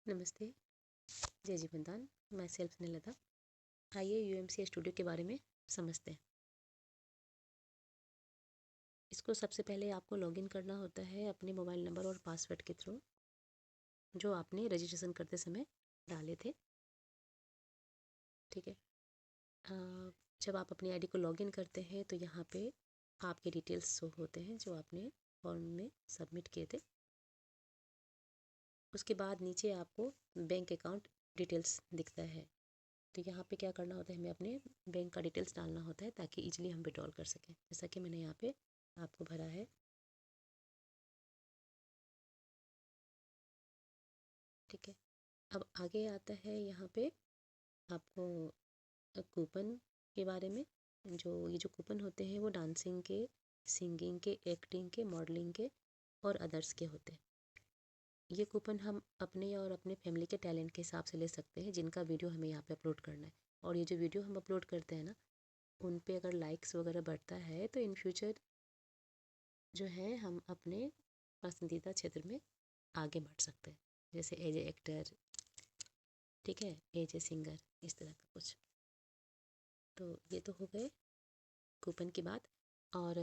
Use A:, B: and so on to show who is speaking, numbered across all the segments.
A: नमस्ते, जय जीवनदान। मैं सेल्फ स्नेहलता। आइए यूएमसी स्टूडियो के बारे में समझते हैं। इसको सबसे पहले आपको लॉगिन करना होता है अपने मोबाइल नंबर और पासवर्ड के थ्रू, जो आपने रजिस्ट्रेशन करते समय डाले थे। ठीक है। जब आप अपनी आईडी को लॉगिन करते हैं तो यहाँ पे आपके डिटेल्स शो होते हैं जो आपने फॉर्म में सबमिट किए थे। उसके बाद नीचे आपको बैंक अकाउंट डिटेल्स दिखता है। तो यहाँ पे क्या करना होता है, हमें अपने बैंक का डिटेल्स डालना होता है ताकि इजीली हम विड्रॉल कर सकें, जैसा कि मैंने यहाँ पे आपको भरा है। ठीक है। अब आगे आता है यहाँ पे आपको कूपन के बारे में। ये जो कूपन होते हैं वो डांसिंग के, सिंगिंग के, एक्टिंग के, मॉडलिंग के और अदर्स के होते हैं। ये कूपन हम अपने और अपने फैमिली के टैलेंट के हिसाब से ले सकते हैं, जिनका वीडियो हमें यहाँ पे अपलोड करना है। और ये जो वीडियो हम अपलोड करते हैं ना, उन पे अगर लाइक्स वगैरह बढ़ता है तो इन फ्यूचर जो है हम अपने पसंदीदा क्षेत्र में आगे बढ़ सकते हैं, जैसे एज ए एक्टर, ठीक है, एज ए सिंगर, इस तरह का कुछ। तो ये तो हो गए कूपन की बात। और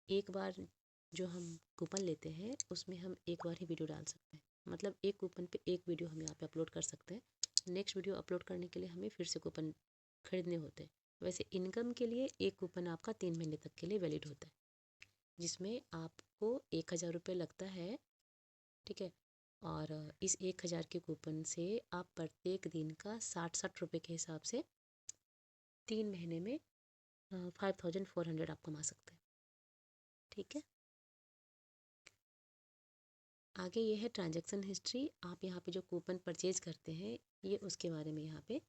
A: एक बार जो हम कूपन लेते हैं उसमें हम एक बार ही वीडियो डाल सकते हैं, मतलब एक कूपन पे एक वीडियो हम यहाँ पे अपलोड कर सकते हैं। नेक्स्ट वीडियो अपलोड करने के लिए हमें फिर से कूपन खरीदने होते हैं। वैसे इनकम के लिए एक कूपन आपका 3 महीने तक के लिए वैलिड होता है, जिसमें आपको 1000 रुपये लगता है। ठीक है। और इस 1000 के कूपन से आप प्रत्येक दिन का 60-60 रुपये के हिसाब से 3 महीने में 5400 आप कमा सकते हैं। ठीक है। आगे ये है ट्रांजैक्शन हिस्ट्री। आप यहाँ पे जो कूपन परचेज करते हैं ये उसके बारे में यहाँ पे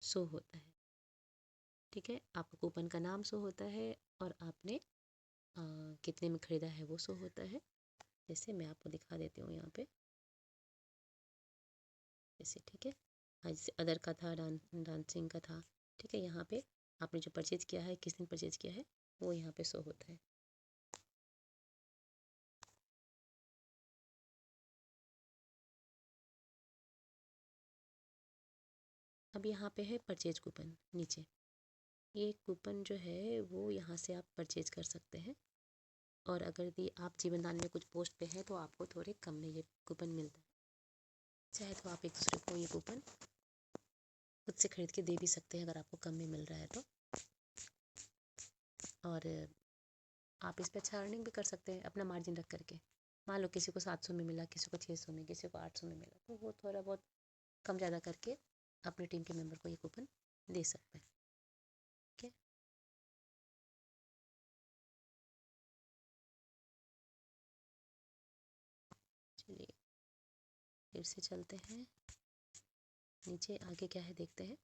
A: शो होता है। ठीक है। आपको कूपन का नाम शो होता है और आपने कितने में ख़रीदा है वो शो होता है। जैसे मैं आपको दिखा देती हूँ यहाँ पे, जैसे, ठीक है, जैसे अदर का था, डांसिंग का था। ठीक है। यहाँ पे आपने जो परचेज़ किया है, किस दिन परचेज़ किया है, वो यहाँ पे शो होता है। अब यहाँ पे है परचेज कूपन नीचे। ये कूपन जो है वो यहाँ से आप परचेज कर सकते हैं। और अगर यदि आप जीवनदान में कुछ पोस्ट पे हैं तो आपको थोड़े कम में ये कूपन मिलता है। चाहे तो आप एक दूसरे को ये कूपन खुद से खरीद के दे भी सकते हैं अगर आपको कम में मिल रहा है तो। और आप इस पर अच्छा अर्निंग भी कर सकते हैं अपना मार्जिन रख करके। मान लो किसी को 700 में मिला, किसी को 600 में, किसी को 800 में मिला, तो वो थोड़ा बहुत कम ज़्यादा करके अपनी टीम के मेंबर को ये कूपन दे सकते हैं। ठीक है। चलिए फिर से चलते हैं नीचे। आगे क्या है देखते हैं।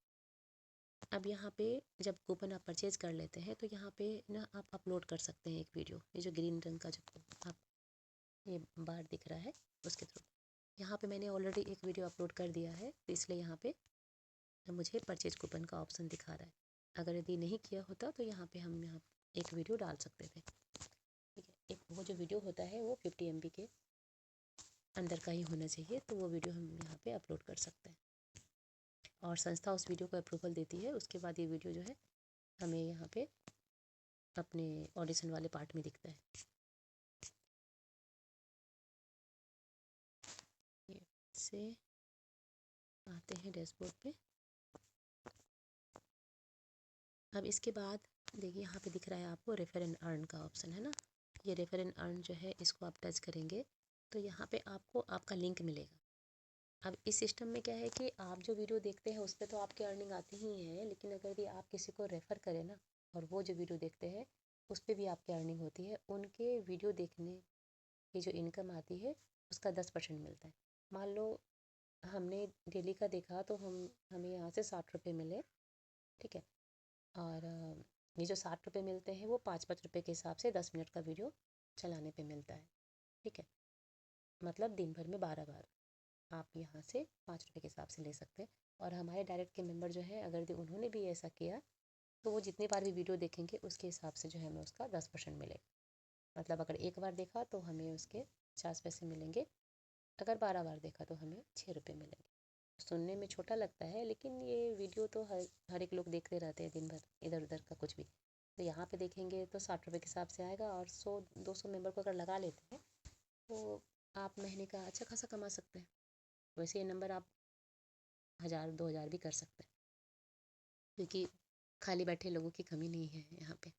A: अब यहाँ पे जब कूपन आप परचेज कर लेते हैं तो यहाँ पे ना आप अपलोड कर सकते हैं एक वीडियो। ये जो ग्रीन रंग का जो आप ये बार दिख रहा है उसके थ्रू। यहाँ पे मैंने ऑलरेडी एक वीडियो अपलोड कर दिया है, तो इसलिए यहाँ पे मुझे परचेज कूपन का ऑप्शन दिखा रहा है। अगर यदि नहीं किया होता तो यहाँ पे हम यहाँ एक वीडियो डाल सकते थे। ठीक है। एक वो जो वीडियो होता है वो 50 MB के अंदर का ही होना चाहिए, तो वो वीडियो हम यहाँ पे अपलोड कर सकते हैं। और संस्था उस वीडियो को अप्रूवल देती है, उसके बाद ये वीडियो जो है हमें यहाँ पे अपने ऑडिशन वाले पार्ट में दिखता है। ये से आते हैं डैशबोर्ड पे। अब इसके बाद देखिए यहाँ पे दिख रहा है आपको रेफर एंड अर्न का ऑप्शन है ना। ये रेफर एंड अर्न जो है इसको आप टच करेंगे तो यहाँ पे आपको आपका लिंक मिलेगा। अब इस सिस्टम में क्या है कि आप जो वीडियो देखते हैं उस पर तो आपकी अर्निंग आती ही है, लेकिन अगर भी आप किसी को रेफ़र करें ना और वो जो वीडियो देखते हैं उस पर भी आपकी अर्निंग होती है। उनके वीडियो देखने की जो इनकम आती है उसका 10% मिलता है। मान लो हमने डेली का देखा तो हमें यहाँ से 60 रुपये मिले। ठीक है। और ये जो 60 रुपये मिलते हैं वो 5-5 रुपये के हिसाब से 10 मिनट का वीडियो चलाने पे मिलता है। ठीक है। मतलब दिन भर में 12 बार आप यहाँ से 5 रुपये के हिसाब से ले सकते हैं। और हमारे डायरेक्ट के मेंबर जो है अगर उन्होंने भी ऐसा किया तो वो जितनी बार भी वीडियो देखेंगे उसके हिसाब से जो है हमें उसका 10% मिलेगा। मतलब अगर एक बार देखा तो हमें उसके 50 पैसे मिलेंगे अगर 12 बार देखा तो हमें 6 रुपये मिलेंगे। सुनने में छोटा लगता है, लेकिन ये वीडियो तो हर एक लोग देखते रहते हैं दिन भर, इधर उधर का कुछ भी। तो यहाँ पे देखेंगे तो 60 रुपये के हिसाब से आएगा, और 100-200 मेंबर को अगर लगा लेते हैं तो आप महीने का अच्छा खासा कमा सकते हैं। वैसे ये नंबर आप 1000-2000 भी कर सकते हैं, क्योंकि खाली बैठे लोगों की कमी नहीं है यहाँ पे।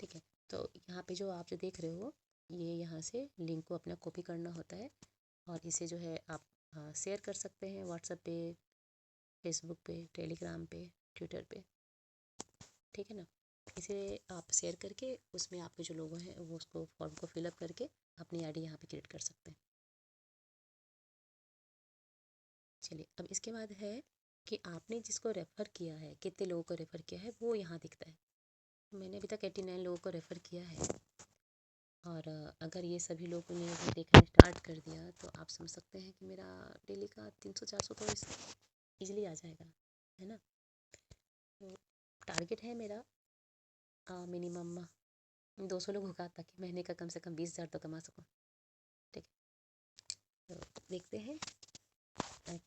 A: ठीक है, तो यहाँ पे जो देख रहे हो, ये यहाँ से लिंक को अपना कॉपी करना होता है, और इसे जो है आप शेयर कर सकते हैं व्हाट्सएप पे, फेसबुक पे, टेलीग्राम पे, ट्विटर पे। ठीक है ना। इसे आप शेयर करके उसमें आपके जो लोगों हैं वो उसको फॉर्म को फिलअप करके अपनी आईडी यहाँ पे क्रिएट कर सकते हैं। चलिए, अब इसके बाद है कि आपने जिसको रेफ़र किया है, कितने लोगों को रेफ़र किया है, वो यहाँ दिखता है। मैंने अभी तक 89 लोगों को रेफ़र किया है, और अगर ये सभी लोगों ने अभी देखना स्टार्ट कर दिया तो आप समझ सकते हैं कि मेरा डेली का 300-400 तो ईज़िली आ जाएगा, है ना। तो टारगेट है मेरा मिनिमम 200 लोग होगा, ताकि महीने का कम से कम 20,000 तो कमा सकूँ। ठीक है, तो देखते हैं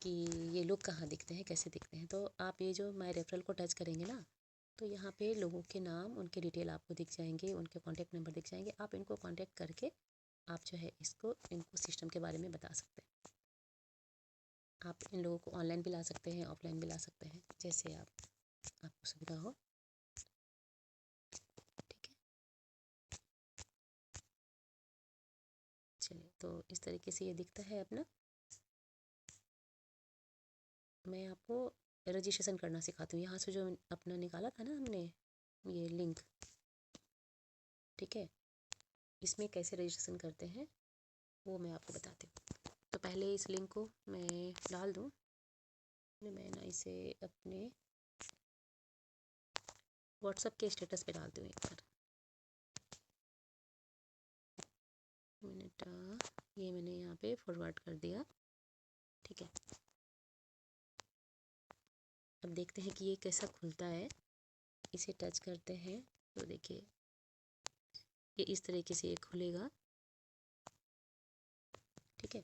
A: कि ये लोग कहाँ दिखते हैं, कैसे दिखते हैं। तो आप ये जो माय रेफरल को टच करेंगे ना, तो यहाँ पे लोगों के नाम, उनके डिटेल आपको दिख जाएंगे, उनके कॉन्टैक्ट नंबर दिख जाएंगे। आप इनको कॉन्टैक्ट करके आप जो है इनको सिस्टम के बारे में बता सकते हैं। आप इन लोगों को ऑनलाइन भी ला सकते हैं, ऑफलाइन भी ला सकते हैं, जैसे आपको सुविधा हो। ठीक है, चलिए, तो इस तरीके से ये दिखता है अपना। मैं आपको रजिस्ट्रेशन करना सिखाती हूँ। यहाँ से जो अपना निकाला था ना हमने ये लिंक, ठीक है, इसमें कैसे रजिस्ट्रेशन करते हैं वो मैं आपको बताती हूँ। तो पहले इस लिंक को मैं डाल दूँ, मैं ना इसे अपने व्हाट्सएप के स्टेटस पे डालती हूँ एक बार। ये मैंने यहाँ पे फॉरवर्ड कर दिया। ठीक है, अब देखते हैं कि ये कैसा खुलता है। इसे टच करते हैं तो देखिए ये इस तरीके से ये खुलेगा। ठीक है,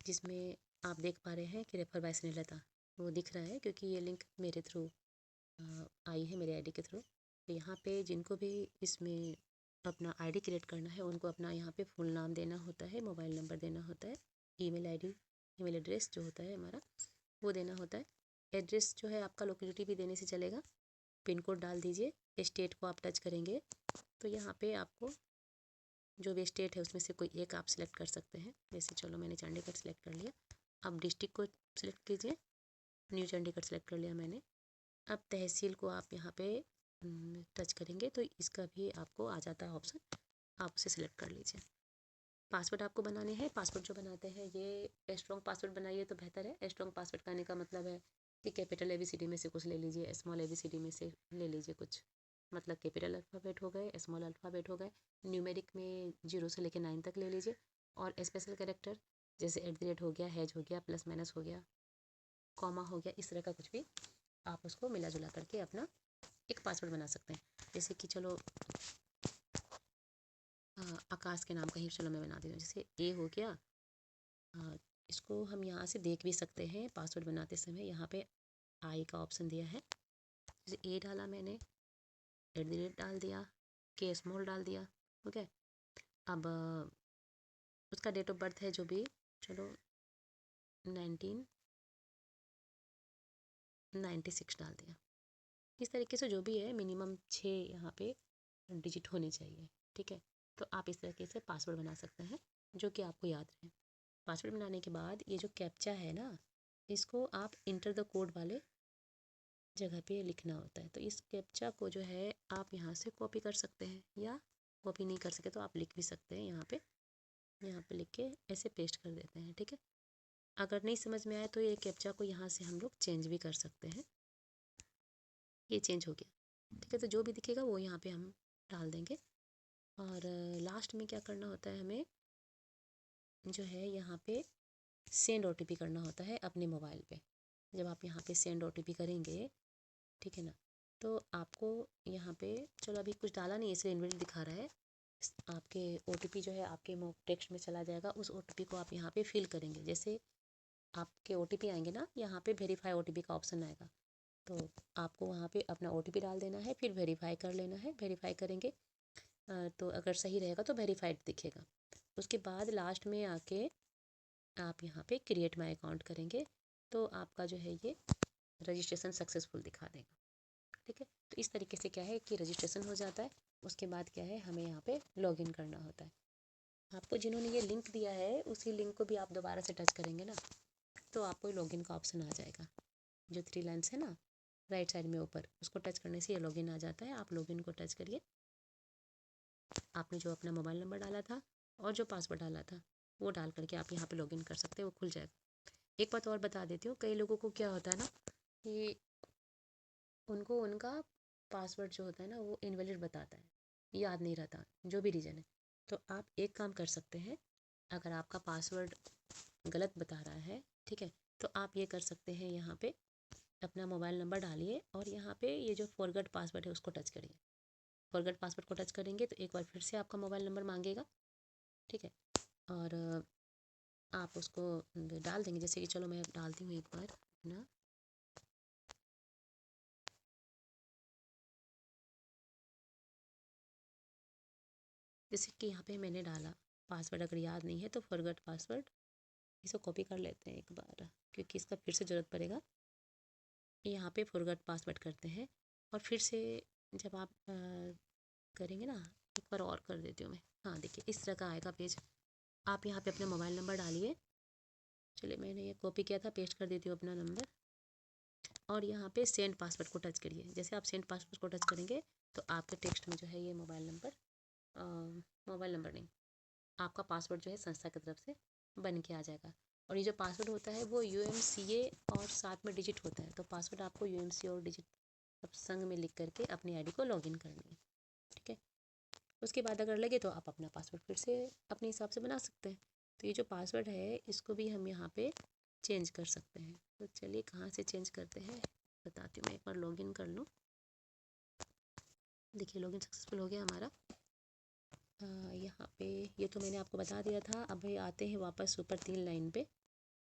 A: जिसमें आप देख पा रहे हैं कि रेफर बाय स्नेहलता वो दिख रहा है, क्योंकि ये लिंक मेरे थ्रू आई है, मेरे आईडी के थ्रू। तो यहाँ पे जिनको भी इसमें अपना आईडी क्रिएट करना है, उनको अपना यहाँ पे फुल नाम देना होता है, मोबाइल नंबर देना होता है, ईमेल आईडी, ईमेल एड्रेस जो होता है हमारा वो देना होता है। एड्रेस जो है आपका लोकेलिटी भी देने से चलेगा। पिन कोड डाल दीजिए। स्टेट को आप टच करेंगे तो यहाँ पे आपको जो भी स्टेट है उसमें से कोई एक आप सिलेक्ट कर सकते हैं। जैसे चलो मैंने चंडीगढ़ सेलेक्ट कर लिया। अब डिस्ट्रिक्ट को सिलेक्ट कीजिए, न्यू चंडीगढ़ सेलेक्ट कर लिया मैंने। अब तहसील को आप यहाँ पे टच करेंगे तो इसका भी आपको आ जाता है ऑप्शन, आप उसे सिलेक्ट कर लीजिए। पासवर्ड आपको बनाने हैं। पासवर्ड जो बनाते हैं ये स्ट्रॉन्ग पासवर्ड बनाइए तो बेहतर है। स्ट्रॉन्ग पासवर्ड कहने का मतलब है कि कैपिटल ABCD में से कुछ ले लीजिए, स्मॉल ABCD में से ले लीजिए कुछ, मतलब कैपिटल अल्फ़ाबेट हो गए, स्मॉल अल्फ़ाबेट हो गए, न्यूमेरिक में 0 से लेकर 9 तक ले लीजिए, और स्पेशल कैरेक्टर जैसे @ हो गया, हैज हो गया, प्लस माइनस हो गया, कॉमा हो गया, इस तरह का कुछ भी आप उसको मिला जुला करके अपना एक पासवर्ड बना सकते हैं। जैसे कि चलो आकाश के नाम का ही चलो मैं बना देती हूँ। जैसे ए हो गया, इसको हम यहाँ से देख भी सकते हैं पासवर्ड बनाते समय। यहाँ पे आई का ऑप्शन दिया है। जैसे ए डाला मैंने, @ डाल दिया, के स्मॉल डाल दिया, ओके। अब उसका डेट ऑफ बर्थ है जो भी, चलो 1996 डाल दिया। इस तरीके से जो भी है मिनिमम 6 यहाँ पे डिजिट होने चाहिए। ठीक है, तो आप इस तरीके से पासवर्ड बना सकते हैं जो कि आपको याद रहे। पासवर्ड बनाने के बाद ये जो कैप्चा है ना, इसको आप इंटर द कोड वाले जगह पे लिखना होता है। तो इस कैप्चा को जो है आप यहाँ से कॉपी कर सकते हैं, या कॉपी नहीं कर सके तो आप लिख भी सकते हैं। यहाँ पे लिख के ऐसे पेस्ट कर देते हैं। ठीक है, अगर नहीं समझ में आए तो ये कैप्चा को यहाँ से हम लोग चेंज भी कर सकते हैं। ये चेंज हो गया। ठीक है, तो जो भी दिखेगा वो यहाँ पे हम डाल देंगे। और लास्ट में क्या करना होता है, हमें जो है यहाँ पे सेंड OTP करना होता है अपने मोबाइल पे। जब आप यहाँ पे सेंड OTP करेंगे, ठीक है ना, तो आपको यहाँ पे, चलो अभी कुछ डाला नहीं इसलिए इनवैलिड दिखा रहा है। आपके OTP जो है आपके टेक्स्ट में चला जाएगा, उस OTP को आप यहाँ पे फिल करेंगे। जैसे आपके OTP आएंगे ना, यहाँ पे वेरीफाई OTP का ऑप्शन आएगा, तो आपको वहाँ पे अपना OTP डाल देना है, फिर वेरीफाई कर लेना है। वेरीफाई करेंगे तो अगर सही रहेगा तो वेरीफाइड दिखेगा। उसके बाद लास्ट में आके आप यहाँ पे क्रिएट माई अकाउंट करेंगे तो आपका जो है ये रजिस्ट्रेशन सक्सेसफुल दिखा देगा। ठीक है, तो इस तरीके से क्या है कि रजिस्ट्रेशन हो जाता है। उसके बाद क्या है, हमें यहाँ पे लॉगिन करना होता है। आपको जिन्होंने ये लिंक दिया है उसी लिंक को भी आप दोबारा से टच करेंगे ना, तो आपको लॉगिन का ऑप्शन आ जाएगा। जो 3 लाइन्स है ना राइट साइड में ऊपर, उसको टच करने से ये लॉगिन आ जाता है। आप लॉगिन को टच करिए। आपने जो अपना मोबाइल नंबर डाला था और जो पासवर्ड डाला था वो डाल करके आप यहाँ पे लॉगिन कर सकते हैं, वो खुल जाएगा। एक बात और बता देती हूँ, कई लोगों को क्या होता है ना कि उनको उनका पासवर्ड जो होता है ना वो इनवैलिड बताता है, याद नहीं रहता, जो भी रीज़न है। तो आप एक काम कर सकते हैं, अगर आपका पासवर्ड गलत बता रहा है, ठीक है, तो आप ये कर सकते हैं, यहाँ पे अपना मोबाइल नंबर डालिए और यहाँ पे ये जो फॉरगेट पासवर्ड है उसको टच करिए। फॉरगेट पासवर्ड को टच करेंगे तो एक बार फिर से आपका मोबाइल नंबर मांगेगा, ठीक है, और आप उसको डाल देंगे। जैसे कि चलो मैं डालती हूँ एक बार अपना, जैसे कि यहाँ पे मैंने डाला पासवर्ड, अगर याद नहीं है तो फॉरगेट पासवर्ड, इसको कॉपी कर लेते हैं एक बार क्योंकि इसका फिर से ज़रूरत पड़ेगा। यहाँ पे फॉरगेट पासवर्ड करते हैं और फिर से जब आप करेंगे ना, एक बार और कर देती हूँ मैं। हाँ देखिए इस तरह का आएगा पेज। आप यहाँ पे अपना मोबाइल नंबर डालिए। चलिए मैंने ये कॉपी किया था, पेस्ट कर देती हूँ अपना नंबर और यहाँ पे सेंड पासवर्ड को टच करिए। जैसे आप सेंड पासवर्ड को टच करेंगे तो आपके टेक्स्ट में जो है ये मोबाइल नंबर नहीं, आपका पासवर्ड जो है संस्था की तरफ से बन के आ जाएगा। और ये जो पासवर्ड होता है वो UMCA और साथ में डिजिट होता है, तो पासवर्ड आपको UMCA और डिजिट सब संग में लिख करके अपनी आईडी को लॉगिन करनी है। ठीक है, उसके बाद अगर लगे तो आप अपना पासवर्ड फिर से अपने हिसाब से बना सकते हैं। तो ये जो पासवर्ड है इसको भी हम यहाँ पे चेंज कर सकते हैं। तो चलिए कहाँ से चेंज करते हैं बताती हूँ मैं। एक बार लॉगिन कर लूँ। देखिए लॉगिन सक्सेसफुल हो गया हमारा। यहाँ पे ये तो मैंने आपको बता दिया था। अब आते हैं वापस ऊपर 3 लाइन पे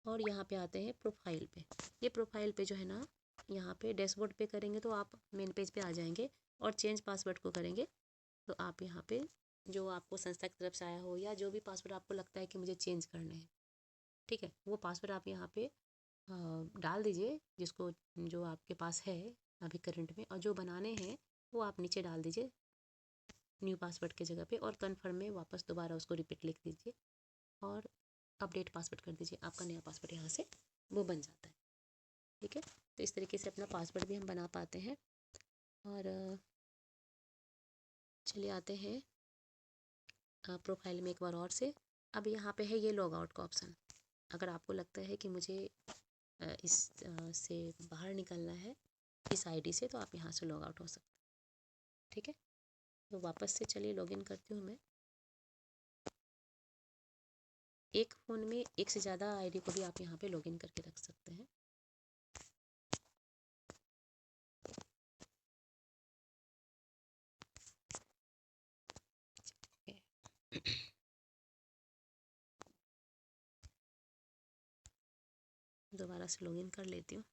A: और यहाँ पे आते हैं प्रोफाइल पे। ये प्रोफाइल पे जो है ना, यहाँ पे डैशबोर्ड पे करेंगे तो आप मेन पेज पे आ जाएंगे और चेंज पासवर्ड को करेंगे तो आप यहाँ पे जो आपको संस्था की तरफ से आया हो या जो भी पासवर्ड आपको लगता है कि मुझे चेंज करने हैं, ठीक है, वो पासवर्ड आप यहाँ पे डाल दीजिए जिसको जो आपके पास है अभी करंट में, और जो बनाने हैं वो आप नीचे डाल दीजिए न्यू पासवर्ड के जगह पे और कन्फर्म में वापस दोबारा उसको रिपीट लिख दीजिए और अपडेट पासवर्ड कर दीजिए। आपका नया पासवर्ड यहाँ से वो बन जाता है। ठीक है, तो इस तरीके से अपना पासवर्ड भी हम बना पाते हैं। और चलिए आते हैं प्रोफाइल में एक बार और से। अब यहाँ पे है ये लॉग आउट का ऑप्शन। अगर आपको लगता है कि मुझे इस से बाहर निकलना है इस आईडी से, तो आप यहाँ से लॉग आउट हो सकते हैं। ठीक है, तो वापस से चलिए लॉगिन करती हूँ मैं। एक फ़ोन में एक से ज़्यादा आईडी को भी आप यहाँ पे लॉगिन करके रख सकते हैं। दोबारा से लॉगिन कर लेती हूँ।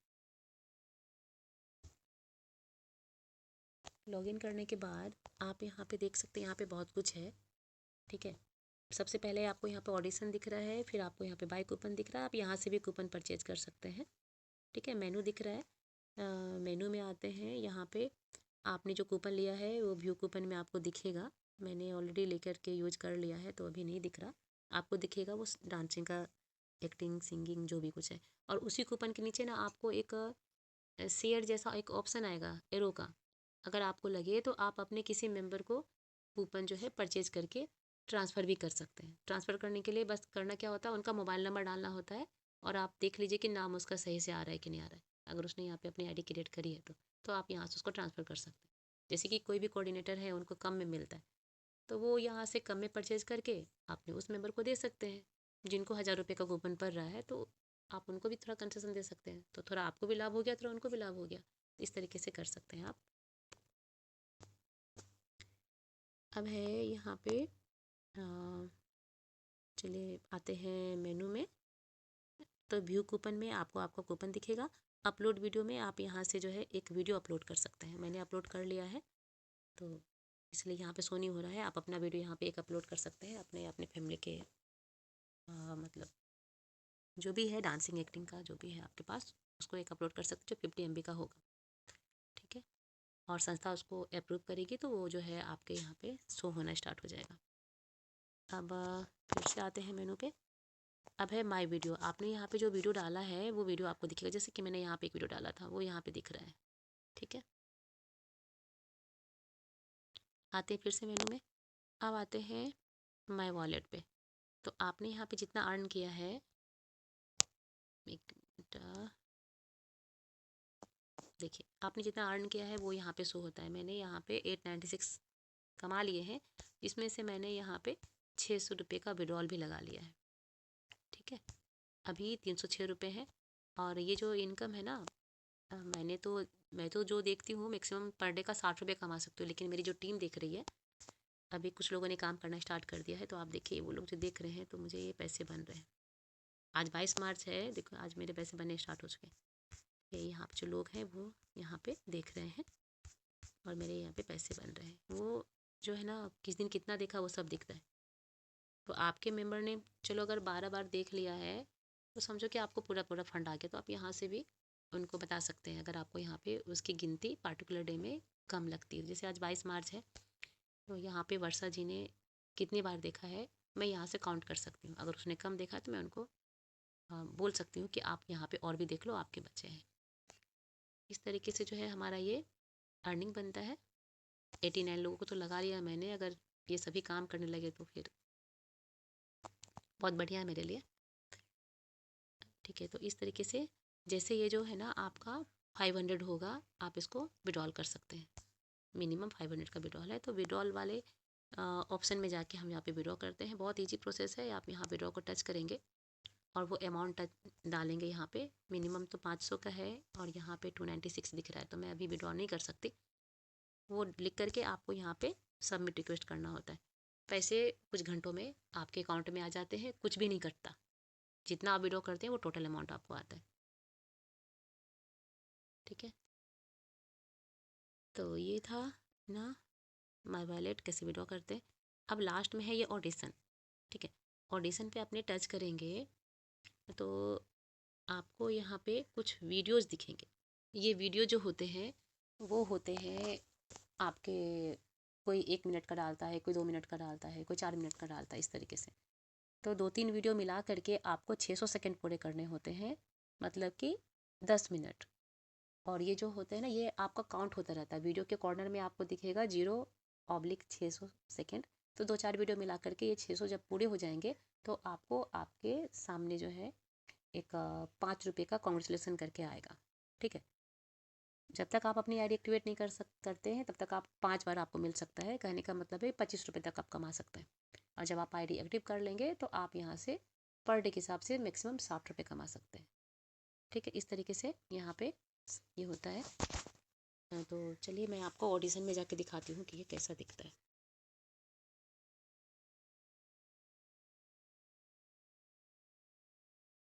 A: लॉगिन करने के बाद आप यहाँ पे देख सकते हैं, यहाँ पे बहुत कुछ है। ठीक है, सबसे पहले आपको यहाँ पे ऑडिशन दिख रहा है, फिर आपको यहाँ पे बाय कूपन दिख रहा है। आप यहाँ से भी कूपन परचेज कर सकते हैं। ठीक है, मेनू दिख रहा है। मेनू में आते हैं। यहाँ पे आपने जो कूपन लिया है वो व्यू कूपन में आपको दिखेगा। मैंने ऑलरेडी लेकर के यूज कर लिया है तो अभी नहीं दिख रहा। आपको दिखेगा वो डांसिंग का, एक्टिंग, सिंगिंग जो भी कुछ है। और उसी कूपन के नीचे ना आपको एक शेयर जैसा एक ऑप्शन आएगा एरो का। अगर आपको लगे तो आप अपने किसी मेंबर को कूपन जो है परचेज करके ट्रांसफ़र भी कर सकते हैं। ट्रांसफ़र करने के लिए बस करना क्या होता है, उनका मोबाइल नंबर डालना होता है और आप देख लीजिए कि नाम उसका सही से आ रहा है कि नहीं आ रहा है। अगर उसने यहाँ पे अपनी आईडी क्रिएट करी है तो आप यहाँ से उसको ट्रांसफ़र कर सकते हैं। जैसे कि कोई भी कोऑर्डिनेटर है उनको कम में मिलता है तो वो यहाँ से कम में परचेज करके आपने उस मेंबर को दे सकते हैं। जिनको 1000 रुपये का कूपन पड़ रहा है तो आप उनको भी थोड़ा कंसेशन दे सकते हैं, तो थोड़ा आपको भी लाभ हो गया, थोड़ा उनको भी लाभ हो गया। इस तरीके से कर सकते हैं आप। अब है यहाँ पे चलिए आते हैं मेनू में। तो व्यू कूपन में आपको आपका कूपन दिखेगा। अपलोड वीडियो में आप यहाँ से जो है एक वीडियो अपलोड कर सकते हैं। मैंने अपलोड कर लिया है तो इसलिए यहाँ पे शो नहीं हो रहा है। आप अपना वीडियो यहाँ पे एक अपलोड कर सकते हैं अपने अपने फैमिली के मतलब जो भी है डांसिंग एक्टिंग का जो भी है आपके पास, उसको एक अपलोड कर सकते हो जो 50 MB का होगा। ठीक है, और संस्था उसको अप्रूव करेगी तो वो जो है आपके यहाँ पे शो होना स्टार्ट हो जाएगा। अब फिर से आते हैं मेनू पे। अब है माय वीडियो। आपने यहाँ पे जो वीडियो डाला है वो वीडियो आपको दिखेगा। जैसे कि मैंने यहाँ पे एक वीडियो डाला था वो यहाँ पे दिख रहा है। ठीक है, आते हैं फिर से मेनू में। अब आते हैं माय वॉलेट पे। तो आपने यहाँ पे जितना अर्न किया है, एक मिनट, देखिए आपने जितना अर्न किया है वो यहाँ पे शो होता है। मैंने यहाँ पे 896 कमा लिए हैं, जिसमें से मैंने यहाँ पे 600 रुपये का विड्रॉल भी लगा लिया है। ठीक है, अभी 306 रुपये है। और ये जो इनकम है ना, मैं तो जो देखती हूँ मैक्सिमम पर डे का 60 रुपये कमा सकती हूँ, लेकिन मेरी जो टीम देख रही है, अभी कुछ लोगों ने काम करना स्टार्ट कर दिया है। तो आप देखिए वो लोग जो देख रहे हैं तो मुझे ये पैसे बन रहे हैं। आज 22 मार्च है, देखो आज मेरे पैसे बनने स्टार्ट हो चुके हैं। ये यहाँ पे जो लोग हैं वो यहाँ पे देख रहे हैं और मेरे यहाँ पे पैसे बन रहे हैं। वो जो है ना किस दिन कितना देखा वो सब दिखता है। तो आपके मेंबर ने चलो अगर 12 बार देख लिया है तो समझो कि आपको पूरा पूरा फंड आ गया। तो आप यहाँ से भी उनको बता सकते हैं अगर आपको यहाँ पे उसकी गिनती पार्टिकुलर डे में कम लगती है। जैसे आज 22 मार्च है तो यहाँ पे वर्षा जी ने कितनी बार देखा है मैं यहाँ से काउंट कर सकती हूँ। अगर उसने कम देखा तो मैं उनको बोल सकती हूँ कि आप यहाँ पे और भी देख लो, आपके बच्चे हैं। इस तरीके से जो है हमारा ये अर्निंग बनता है। 89 लोगों को तो लगा लिया मैंने। अगर ये सभी काम करने लगे तो फिर बहुत बढ़िया है मेरे लिए। ठीक है, तो इस तरीके से जैसे ये जो है ना आपका 500 होगा, आप इसको विड्रॉल कर सकते हैं। मिनिमम 500 का विड्रॉल है। तो विड्रॉल वाले ऑप्शन में जाके हम यहाँ पे विड्रॉ करते हैं। बहुत ईजी प्रोसेस है। आप यहाँ विड्रॉ को टच करेंगे और वो अमाउंट डालेंगे यहाँ पे। मिनिमम तो 500 का है और यहाँ पे 296 दिख रहा है, तो मैं अभी विड्रॉ नहीं कर सकती। वो लिख करके आपको यहाँ पे सबमिट रिक्वेस्ट करना होता है। पैसे कुछ घंटों में आपके अकाउंट में आ जाते हैं, कुछ भी नहीं कटता। जितना आप विड्रॉ करते हैं वो टोटल अमाउंट आपको आता है। ठीक है, तो ये था ना माय वॉलेट कैसे विड्रॉ करते हैं। अब लास्ट में है ये ऑडिशन। ठीक है, ऑडिशन पे अपने टच करेंगे तो आपको यहाँ पे कुछ वीडियोस दिखेंगे। ये वीडियो जो होते हैं वो होते हैं आपके, कोई 1 मिनट का डालता है, कोई 2 मिनट का डालता है, कोई 4 मिनट का डालता है, इस तरीके से। तो 2-3 वीडियो मिला करके आपको 600 सेकंड पूरे करने होते हैं, मतलब कि 10 मिनट। और ये जो होते हैं ना ये आपका काउंट होता रहता है। वीडियो के कॉर्नर में आपको दिखेगा 0/600 सेकेंड। तो 2-4 वीडियो मिला करके ये 600 जब पूरे हो जाएंगे तो आपको आपके सामने जो है एक 5 रुपये का कॉन्ग्रेचुलेसन करके आएगा। ठीक है, जब तक आप अपनी आईडी एक्टिवेट नहीं करते हैं तब तक आप 5 बार आपको मिल सकता है। कहने का मतलब है 25 रुपये तक आप कमा सकते हैं। और जब आप आईडी एक्टिव कर लेंगे तो आप यहाँ से पर डे के हिसाब से मैक्सिमम 60 रुपये कमा सकते हैं। ठीक है, इस तरीके से यहाँ पे ये होता है। तो चलिए मैं आपको ऑडिशन में जाके दिखाती हूँ कि ये कैसा दिखता है।